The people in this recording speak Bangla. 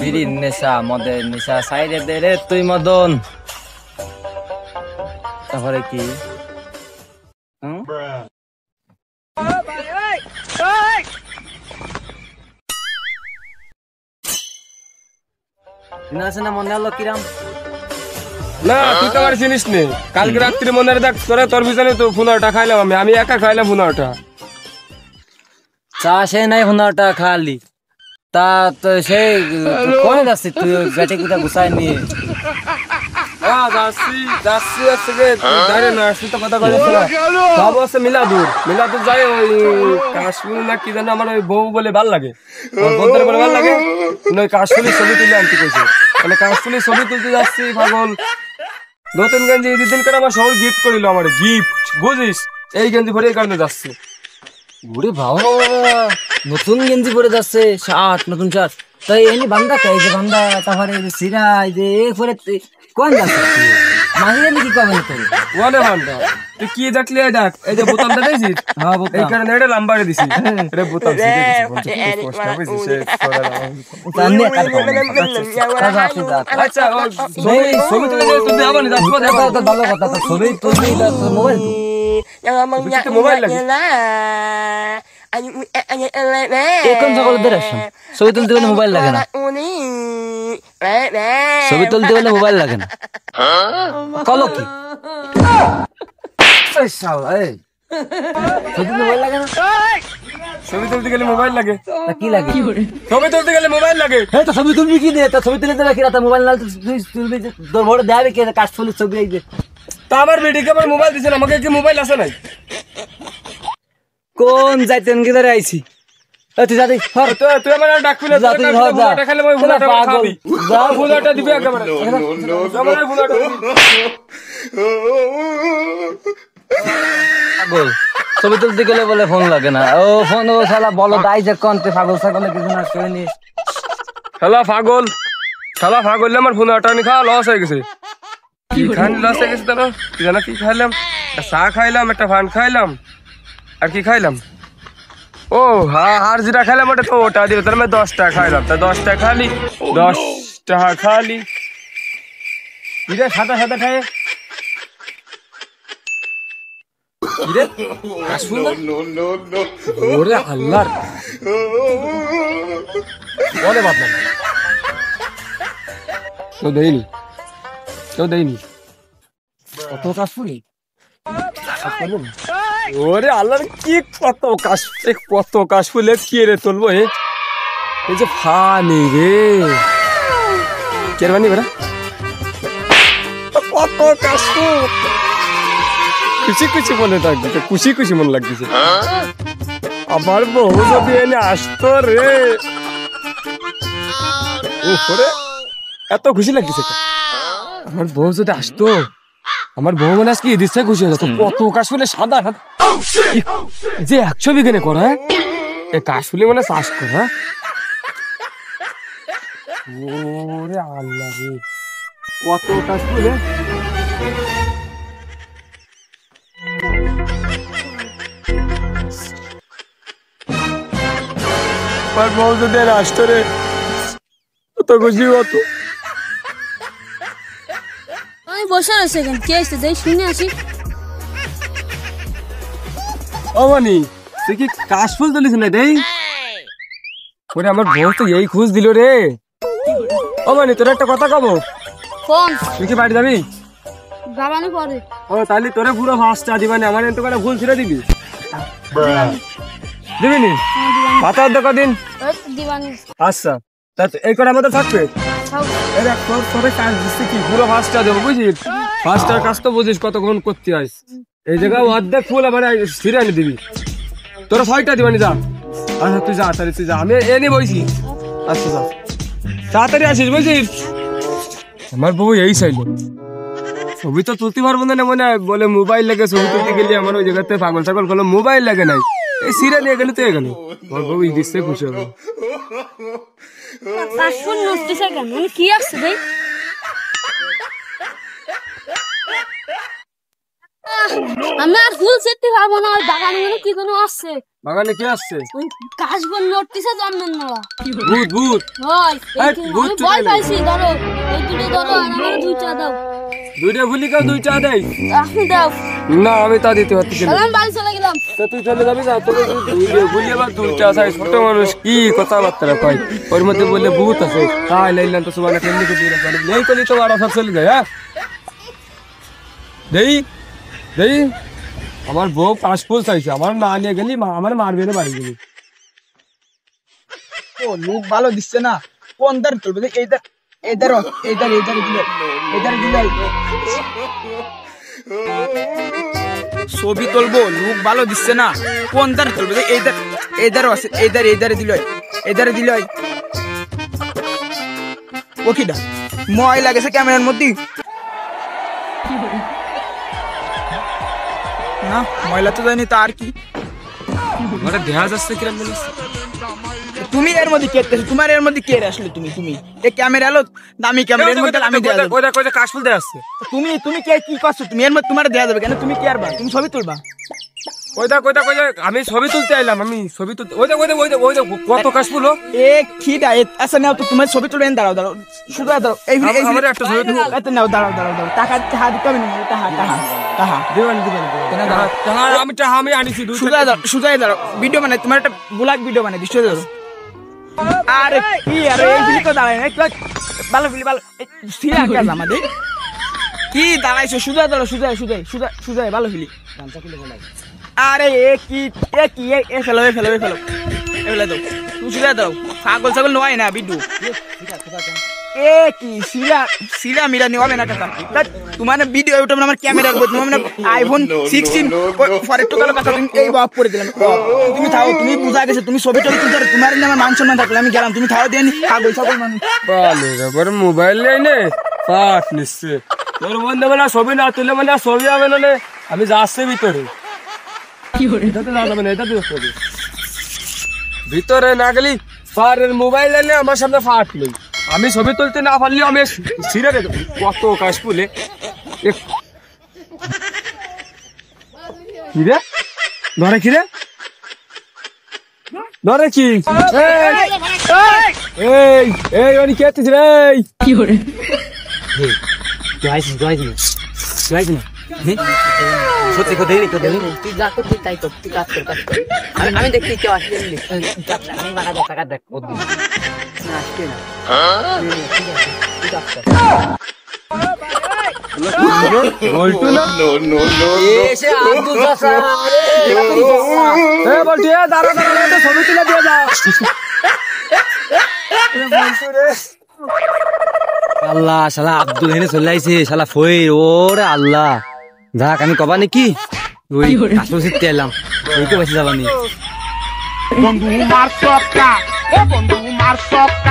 বিড়ির নেশা মদের নেশা সাইডে দে রে তুই মদন। তারপরে কি না মনে হলো কিরাম? না তুই তো আমার জিনিস নেই। কালকে রাত্রি মনে দেখ তোরা তোর পিছনে তো 15টা খাইলাম আমি একা খাইলাম 15টা। চা সে নাই 15টা খালি তা তো সেই কোনে যাচ্ছিস তুই বেটে কুটা গুছাই নিয়ে? যাচ্ছি আজকে দাঁড়িয়ে না আসলে তো কথা বলেছিল সব আছে মিলাদুর যাই ওই কাশ্মীর না কি জানো আমার ওই বউ বলে ভাল লাগে বন্ধুরা বলে ভাল লাগে ওই কাশ্মীরের ছবি তুলে আনতে কইছে মানে কাশ্মীরের ছবি তুলতে যাচ্ছি পাগল। নতুন গেঞ্জি দিদিন করে আমার শহর গিফট করিল আমার গিফট বুঝিস এই গেঞ্জি পরে এই কারণে যাচ্ছি। ওরে বাবা নতুন গেঞ্জি পরে যাচ্ছে শার্ট নতুন শার্ট তাই এনে বান্দা কে যে বান্দা তারপরে সিরা এই যে পরে কোন যাচ্ছে মাহিরে নাকি কবে তোর ওনে বান্দা তুই কি দেখলি এই দেখ এই যে বোতামটা দিছিস হ্যাঁ এই কারণে এটা নাম্বারে দিছি এটা বোতাম সিরে দিছি বলতে কষ্ট হইছে সে জানি আচ্ছা ছবি তুলে তুই আবার না যাবো তো ভালো কথা তো ছবি তুলবি না মোবাইল তো মোবাইল লাগে এখন সকালে ধরে ছবি তুলতে গেলে মোবাইল লাগে না ছবি তুলতে গেলে মোবাইল লাগে না কলো কি ছবি তুলতে গেলে মোবাইল লাগে কি লাগে ছবি তুলতে গেলে মোবাইল লাগে তো ছবি তুলবি কি দিয়ে ছবি তুলে দেবে কি রাতে মোবাইল না তুলবি তোর বড় দেবে কি কাজ ফুলের ছবি এই যে তা আমার ভিডিওকে আমার মোবাইল দিছেন আমাকে কি মোবাইল আছে নাই কোন যাইতেন কি ধরে আইছি তুই যাদি তুই আমার ডাকবি না ফুলাটা খেলে ওই ফুলাটা খাবি যা ফুলাটা দিবি একেবারে আমার ফুলাটা পাগল ছবি তুলতে গেলে বলে ফোন লাগে না ও ফোন ও শালা বলো দাই যে কোনতে পাগল ছাগলে কিছু না শুনে নি শালা পাগল আমার ফুলাটা নি খাওয়া লস হয়ে গেছে কি খান লস হয়ে গেছে তোর কি জানা কি খাইলাম চা খাইলাম একটা পান খাইলাম আর কি খাইলাম ও হ্যাঁ আর যেটা খাইলাম ওটা তো ওটা দিল তার মানে 10 টাকা খাইলাম তা 10 টাকা খালি 10 টাকা খালি এটা সাদা খাই ওরে আল্লাহ বলে বাপলাম কেউ দেয়নি কত কাজ ফুলি ওরে আল্লাহর কি কত কাশ ফুলে কি রে তুলবো এই যে ফানি রে কেরবানি বেড়া কত কাশ খুশি মনে থাকবে খুশি মনে লাগতেছে আমার বউ যদি এনে আসতো রে ওরে এত খুশি লাগতেছে আমার বউ যদি আসতো আমার বউ মানে আজকে দিচ্ছে খুশি হয়ে যেত কত কাশফুলে সাদা যে 100 বিঘে করে এই কাশফুলে মানে চাষ করে ওরে আল্লাহ রে কত কাশফুলে আমার বউ যদি আসতো রে কত খুশি হতো বসে রয়েছে কে আসতে যাই শুনে আসি অমানি তুই কি কাশফুল তুলিস না দেই ওরে আমার বউ তো এই খুঁজ দিল রে অমানি তোর একটা কথা কব কোন তুই কি বাড়ি যাবি বাবানে পরে ও তাহলে তোরে পুরো 5টা দিবানি আমার এত করে ভুল ছেড়ে দিবি দিবিনি মাথা অর্ধ কদিন দিবানি আচ্ছা তা এই করে আমাদের থাকবে তোরে কাজ দিচ্ছি কি পুরো 5টা দেবো বুঝিস 5টার কাজ তো বুঝিস কতক্ষণ করতে হয় এই জায়গায় অর্ধেক ফুল আমার ফিরে এনে দিবি তোরা 6টা দিবানি যা আচ্ছা তুই যা তাড়াতাড়ি তুই যা আমি এনে বইছি আচ্ছা যা তাড়াতাড়ি আসিস বুঝিস আমার বউ এই চাইলো ছবি তো তুলতে পারবো না মনে হয় বলে মোবাইল লাগে ছবি তুলতে গেলে আমার ওই জায়গাতে পাগল ছাগল করলো মোবাইল লাগে নাই এই সিরা নিয়ে গেলে তো গেল আমার বউ এই দিচ্ছে খুশি হবে কাশফুল নষ্টিছে কেন মানে কি আসছে ভাই আমি আর ফুল সেটতে পারবো না ওই বাগানে কি কোনো আসছে বাগানে কে আসছে? ওই কাশ বন লড়তিছে জানবেন না ভূত ভূত ভাই এই, ভূত আমি ভয় চলে এলো। পাইছি ধরো এই দুটো ধরো আর আমার দুইটা দাও দুইটা ভুলি কেউ দুই চা দেয়? আপনি দাও না আমি তা দিতে পারছি না। তাহলে আমি বাড়ি চলে গেলাম তা তুই চলে যাবি না, তোকে দুইটা ভুলি আবার দুই চা চাই। ছোট মানুষ কি কথাবার্তা কয়, ওর মধ্যে বললে ভূত আছে, তাই লাইলাম তো সুবানা কেমনি করে দিয়ে রাখলাম। নেই করলি তো আর সব চলে যায়। হ্যাঁ দেই দেই, আমার বউ পাসপোর্ট চাইছে, আমার না নিয়ে গেলি আমার মারবে না, বাড়ি গেলি। ও লোক ভালো দিচ্ছে না, কোন দার তুলবে? এইদার এইদার এইদার এইদার দিলে এইদার দিলে ছবি তুলবো, লোক ভালো দিচ্ছে না, কোন দার তুলবে? এইদার এইদার আছে, এইদার এইদারে দিল, এইদারে দিল। ও কিডা ময়লা গেছে ক্যামেরার মধ্যে? না ময়লা তো জানি, তা আর কি? ঘরে দেখা যাচ্ছে কিরম বলিস? তুমি এর মধ্যে কে? তোমার এর মধ্যে কে আসলে? তুমি তুমি এই ক্যামেরা এলো, দামি ক্যামেরার মধ্যে আমি দেয়া যাবে। কোথায় কোথায় কাশফুল দেয়া আসছে? তুমি তুমি কে কি করছো? তুমি এর মধ্যে তোমার দেয়া যাবে কেন? তুমি কি আরবা? তুমি ছবি তুলবা? কোথায় কোথায় কোথায় আমি ছবি তুলতে আইলাম, আমি ছবি তুলতে ওই যে কত কাশফুল হো। এ খিদা আচ্ছা নাও তো, তোমার ছবি তুলবেন, দাঁড়াও দাঁড়াও, শুধু দাঁড়াও। এই আমার একটা ছবি তুলবো। এত নাও, দাঁড়াও দাঁড়াও দাঁড়াও, টাকা টাকা দিতে হবে না, টাকা টাকা টাকা দিবেন আমি আনিছি দুই সুজা দাঁড়াও, সুজা দাঁড়াও, ভিডিও বানাই, তোমার একটা ব্লগ ভিডিও বানাই দিচ্ছ ধরো। আরে কি আরে এই ফিলি তো দাঁড়ায় না, ভালো ফিলি ভালো সিরা কাজ আমাদের কি দাঁড়াইছো? সুজা দাঁড়াও, সুজা সুজা সুজা সুজা ভালো ফিলি। আরে এ কি এ কি এ ফেলো এ ফেলো এ ফেলো এ ফেলো দাও, তুমি সুজা দাও, ছাগল ছাগল নয় না বিডু। এ কি সিরা সিরা মিরা নিওয়াবে না কথা। তোমার ভিডিও ইউটিউবে আমার ক্যামেরা করতে তোমার আইফোন 16 ফর একটু কালো কথা, তুমি এই বাপ করে দিলাম। তুমি থাও, তুমি বুঝা গেছে, তুমি ছবি টবি তুলতে তোমার আমার মান সম্মান থাকলে আমি গেলাম, তুমি থাও দেনি ছাগল ছাগল মানুষ। বলে মোবাইল নেই পাঠ নিচ্ছে তোর বন্ধু বলে ছবি না তুলে মানে ছবি হবে না, আমি যাচ্ছি ভিতরে। এটাতে না যাবে না, এটা দিয়ে ছবি ভিতরে না গেলি ফারের মোবাইল এনে আমার সামনে ফাট নেই, আমি ছবি তুলতে না পারলেও আমি ছিঁড়ে দেবো। কত কাশফুলে কিরে ধরে, কিরে ধরে কি? এই এই অনি কে আছিস রে? কি করে গাইস গাইস গাইস না সত্যি কথা দেই তো দেই, তুই যা করছিস তাই কর, তুই কাজ কর কাজ কর। আমি দেখছি কেউ আসলে আমি বানা দা টাকা দেখ ওদিন না আসছে না। তুই কাজ কর। বলটু না এসে আব্দুল চাচা এ বলটু এ দাঁড়া দাঁড়া, এটা ছবি তুলে দিয়ে যা। আল্লাহ শালা আব্দুল হেনে চলে আইছে শালা ফই, ওরে আল্লাহ যাক আমি কবা নাকি ওই কাশফুল ছিটতে এলাম, ওইকে বেঁচে যাবানি। বন্ধু মার সবটা, ও বন্ধু মার সবটা।